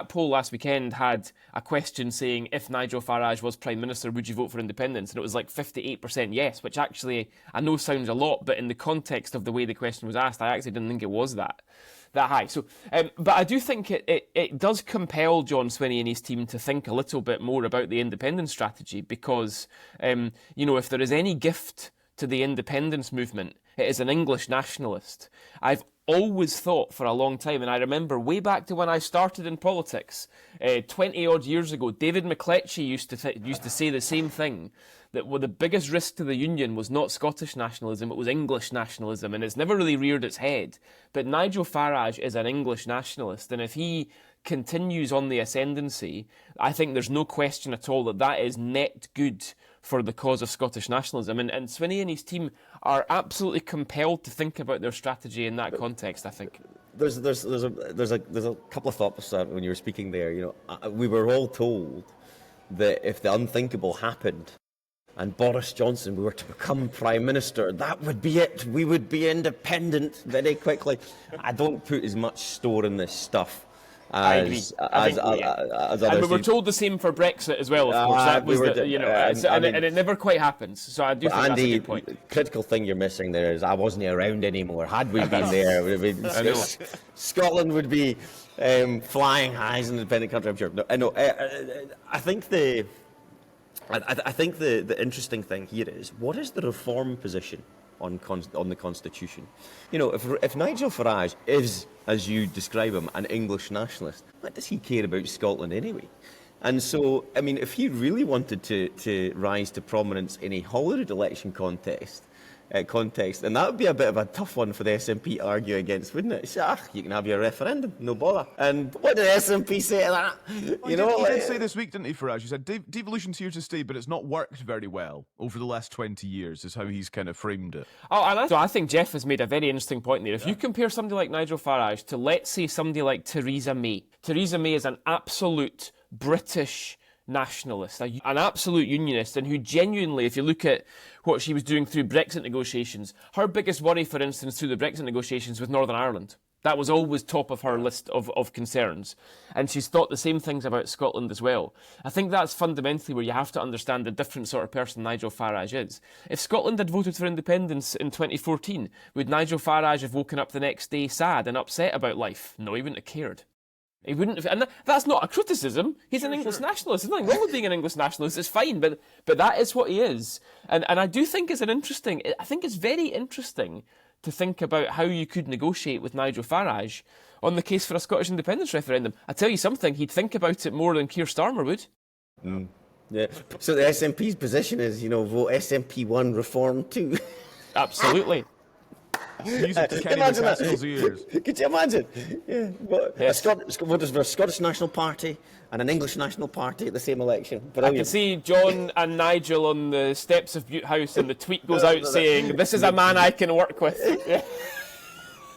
That poll last weekend had a question saying, if Nigel Farage was Prime Minister, would you vote for independence? And it was like 58% yes, which actually I know sounds a lot, but in the context of the way the question was asked, I actually didn't think it was that high. So, but I do think it does compel John Swinney and his team to think a little bit more about the independence strategy because, if there is any gift to the independence movement, it is an English nationalist. I've always thought for a long time, and I remember way back to when I started in politics, 20 odd years ago, David McCletchie used to say the same thing, that the biggest risk to the Union was not Scottish nationalism, it was English nationalism, and it's never really reared its head. But Nigel Farage is an English nationalist, and if he continues on the ascendancy, I think there's no question at all that is net good for the cause of Scottish nationalism. And Swinney and his team are absolutely compelled to think about their strategy in that context, I think. There's a couple of thoughts when you were speaking there. We were all told that if the unthinkable happened and Boris Johnson were to become Prime Minister, that would be it. We would be independent very quickly. I don't put as much store in this stuff. I agree. And we were told the same for Brexit as well, of course. That was and it never quite happens. So I do think that's a good point. The critical thing you're missing there is I wasn't around anymore. Had we been there, it would have been, Scotland would be flying high as an independent country. I'm sure. No, I know. I think the interesting thing here is, what is the reform position on the Constitution? If Nigel Farage is, as you describe him, an English nationalist, what does he care about Scotland anyway? And so, if he really wanted to rise to prominence in a Holyrood election context, and that would be a bit of a tough one for the SNP to argue against, wouldn't it? You can have your referendum, no bother. And what did the SNP say to that? He did say this week, didn't he, Farage? He said, devolution's here to stay, but it's not worked very well over the last 20 years, is how he's kind of framed it. So I think Jeff has made a very interesting point there. If you compare somebody like Nigel Farage to, let's say, somebody like Theresa May. Theresa May is an absolute British nationalist, an absolute unionist, and who genuinely, if you look at what she was doing through Brexit negotiations, her biggest worry, for instance, through the Brexit negotiations was Northern Ireland. That was always top of her list of concerns. And she's thought the same things about Scotland as well. I think that's fundamentally where you have to understand the different sort of person Nigel Farage is. If Scotland had voted for independence in 2014, would Nigel Farage have woken up the next day sad and upset about life? No, he wouldn't have cared. He wouldn't have, and that's not a criticism. He's an English nationalist. There's nothing wrong with being an English nationalist. It's fine, but that is what he is. And I do think I think it's very interesting to think about how you could negotiate with Nigel Farage on the case for a Scottish independence referendum. I tell you something, he'd think about it more than Keir Starmer would. Yeah. So the SNP's position is, vote SNP 1, Reform 2. Absolutely. Music to Kenny McCaskill's ears. Could you imagine? Yeah. What is there, a Scottish National Party and an English National Party at the same election? Brilliant. I can see John and Nigel on the steps of Bute House, and the tweet goes out saying, "This is a man I can work with." Yeah.